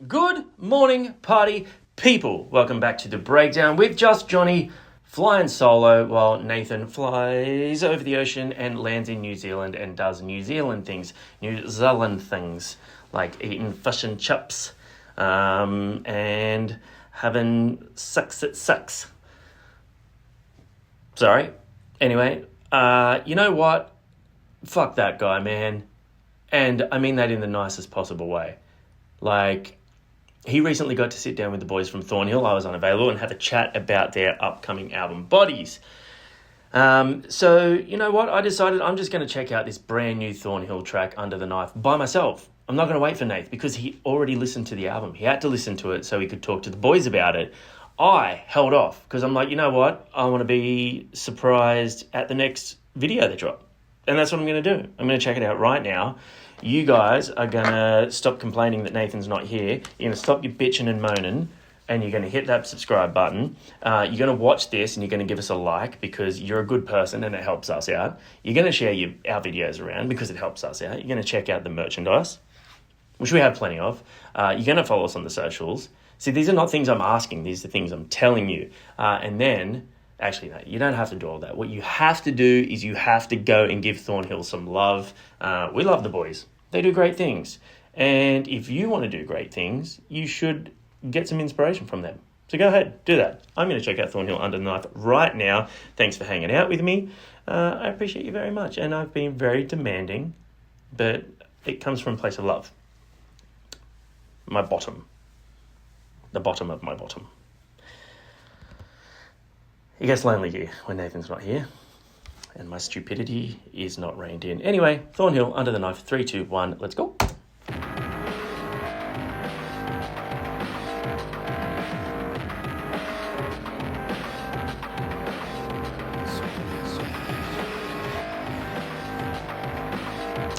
Good morning, party people. Welcome back to the breakdown with just Johnny flying solo while Nathan flies over the ocean and lands in New Zealand and does New Zealand things like eating fish and chips and having sex at sex. Sorry. Anyway, you know what? Fuck that guy, man. And I mean that in the nicest possible way. Like, he recently got to sit down with the boys from Thornhill. I was unavailable and have a chat about their upcoming album, Bodies. So, you know what? I decided I'm just going to check out this brand new Thornhill track, Under the Knife, by myself. I'm not going to wait for Nath because he already listened to the album. He had to listen to it so he could talk to the boys about it. I held off because I'm like, you know what? I want to be surprised at the next video they drop. And that's what I'm going to do. I'm going to check it out right now. You guys are going to stop complaining that Nathan's not here. You're going to stop your bitching and moaning, and you're going to hit that subscribe button. You're going to watch this, and you're going to give us a like because you're a good person and it helps us out. You're going to share our videos around because it helps us out. You're going to check out the merchandise, which we have plenty of. You're going to follow us on the socials. See, these are not things I'm asking. These are things I'm telling you. And then... Actually, no, you don't have to do all that. What you have to do is you have to go and give Thornhill some love. We love the boys. They do great things. And if you want to do great things, you should get some inspiration from them. So go ahead, do that. I'm going to check out Thornhill Under the Knife right now. Thanks for hanging out with me. I appreciate you very much. And I've been very demanding, but it comes from a place of love. My bottom. The bottom of my bottom. It gets lonely here when Nathan's not here, and my stupidity is not reined in. Anyway, Thornhill, Under the Knife, 3, 2, 1, let's go.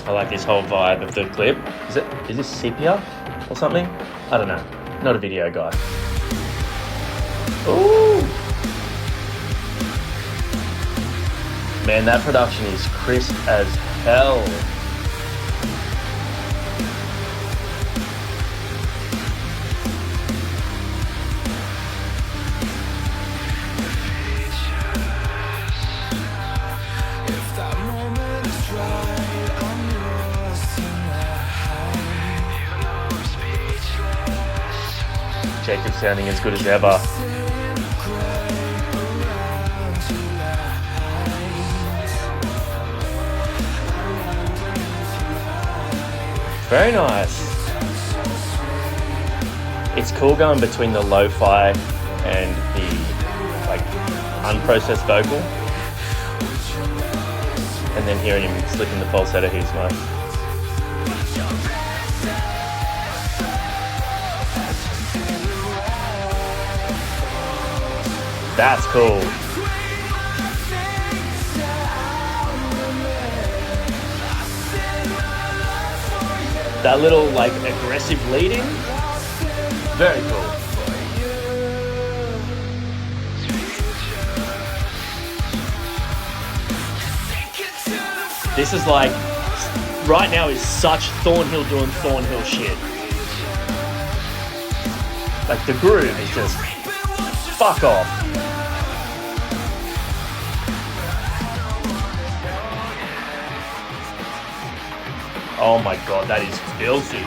I like this whole vibe of the clip. Is this sepia or something? I don't know. Not a video guy. Ooh! Man, that production is crisp as hell. Jacob's sounding as good as ever. Very nice. It's cool going between the lo-fi and the unprocessed vocal, and then hearing him slipping the falsetto. He's nice. That's cool. That little, aggressive leading, very cool. This is right now is such Thornhill doing Thornhill shit. The groove is just, fuck off. Oh my god, that is filthy.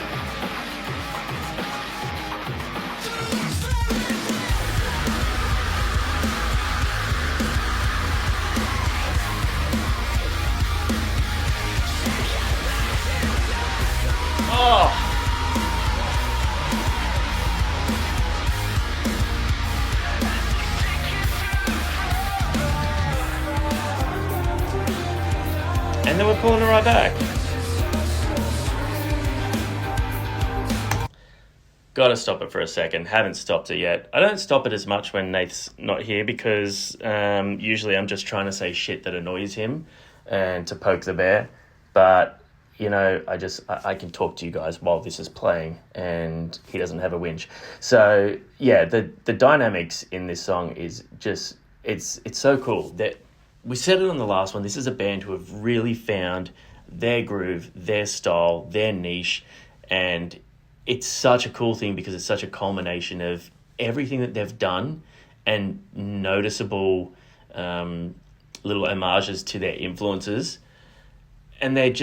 Oh. And then we're pulling it right back. Gotta stop it for a second. Haven't stopped it yet. I don't stop it as much when Nath's not here because usually I'm just trying to say shit that annoys him and to poke the bear. But, I can talk to you guys while this is playing and he doesn't have a whinge. So, yeah, the dynamics in this song is just, it's so cool. That we said it on the last one. This is a band who have really found their groove, their style, their niche, and it's such a cool thing because it's such a culmination of everything that they've done and noticeable little homages to their influences. And they're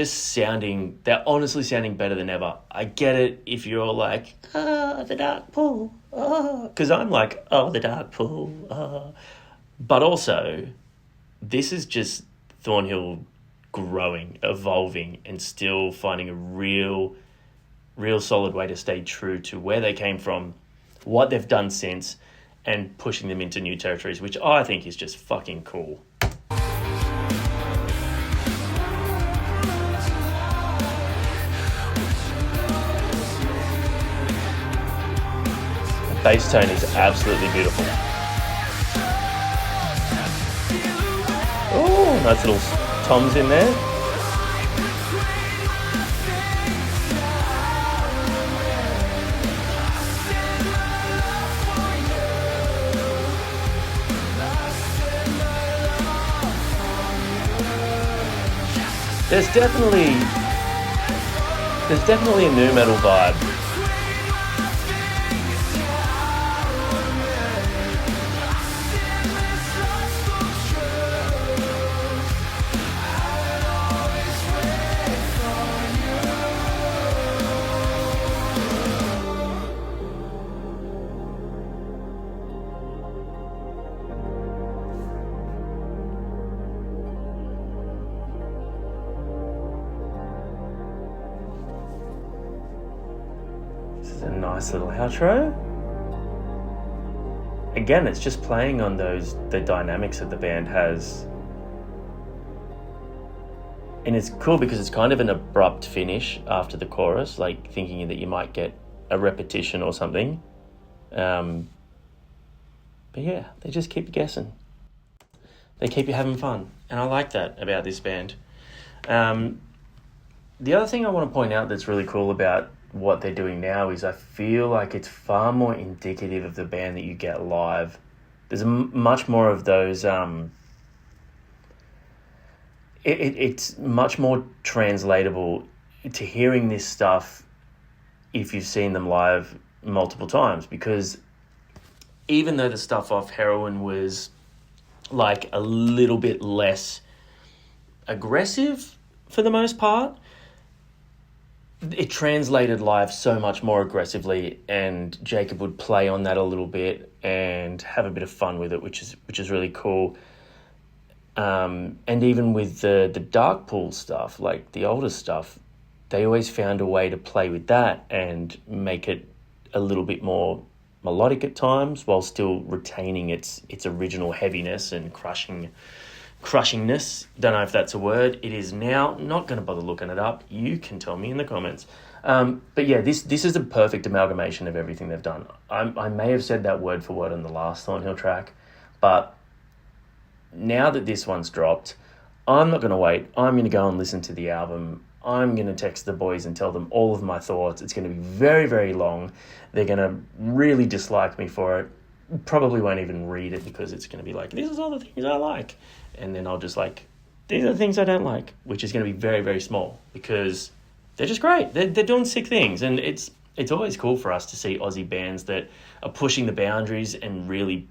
honestly sounding better than ever. I get it if you're like, the dark pool, because I'm like, the dark pool, But also, this is just Thornhill growing, evolving, and still finding a real solid way to stay true to where they came from, what they've done since, and pushing them into new territories, which I think is just fucking cool. The bass tone is absolutely beautiful. Oh, nice little toms in there. There's definitely a nu metal vibe. A nice little outro. Again, it's just playing on the dynamics that the band has. And it's cool because it's kind of an abrupt finish after the chorus, like thinking that you might get a repetition or something. But yeah, they just keep you guessing. They keep you having fun. And I like that about this band. The other thing I want to point out that's really cool about what they're doing now is I feel like it's far more indicative of the band that you get live. There's much more of those... It's much more translatable to hearing this stuff if you've seen them live multiple times, because even though the stuff off Heroin was like a little bit less aggressive for the most part, it translated live so much more aggressively, and Jacob would play on that a little bit and have a bit of fun with it, which is really cool. And even with the Dark Pool stuff, like the older stuff, they always found a way to play with that and make it a little bit more melodic at times while still retaining its original heaviness and crushingness. Don't know if that's a word. It is now. Not going to bother looking it up. You can tell me in the comments. But yeah, this is a perfect amalgamation of everything they've done. I may have said that word for word on the last Thornhill track, but now that this one's dropped, I'm not going to wait. I'm going to go and listen to the album. I'm going to text the boys and tell them all of my thoughts. It's going to be very, very long. They're going to really dislike me for it. Probably won't even read it because it's going to be like, this is all the things I like. And then I'll just like, these are the things I don't like, which is going to be very, very small because they're just great. They're doing sick things. And it's always cool for us to see Aussie bands that are pushing the boundaries and really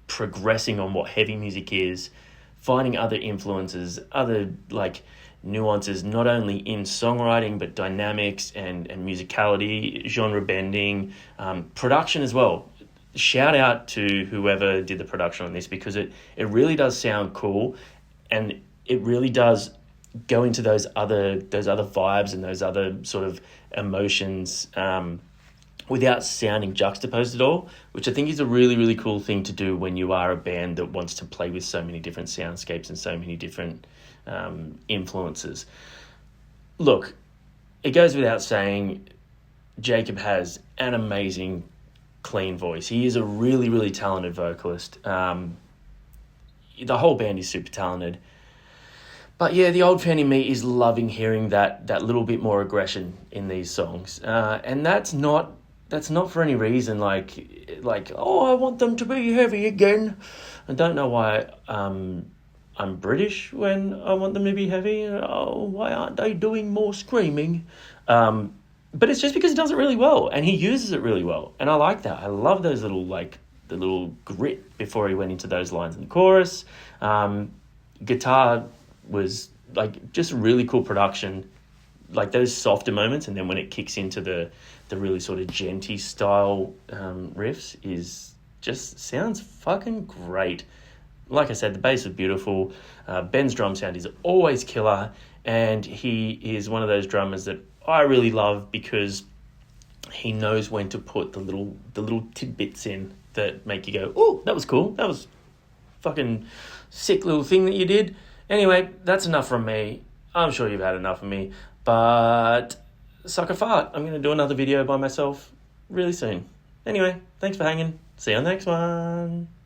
progressing on what heavy music is, finding other influences, other like nuances, not only in songwriting, but dynamics and musicality, genre bending, production as well. Shout out to whoever did the production on this, because it really does sound cool, and it really does go into those other vibes and those other sort of emotions without sounding juxtaposed at all, which I think is a really, really cool thing to do when you are a band that wants to play with so many different soundscapes and so many different influences. Look, it goes without saying, Jacob has an amazing, clean voice. He is a really, really talented vocalist. The whole band is super talented. But yeah, the old fan in me is loving hearing that little bit more aggression in these songs. And that's not for any reason like, oh, I want them to be heavy again. I don't know why I'm British when I want them to be heavy. Oh, why aren't they doing more screaming? but it's just because he does it really well and he uses it really well. And I like that. I love those little, like, the little grit before he went into those lines in the chorus. Guitar was, like, just really cool production, like those softer moments, and then when it kicks into the really sort of genty style riffs is just sounds fucking great. Like I said, the bass was beautiful. Ben's drum sound is always killer, and he is one of those drummers that I really love because he knows when to put the little tidbits in that make you go, "Oh, that was cool. That was fucking sick little thing that you did." Anyway, that's enough from me. I'm sure you've had enough of me, but suck a fart. I'm going to do another video by myself really soon. Anyway, thanks for hanging. See you on the next one.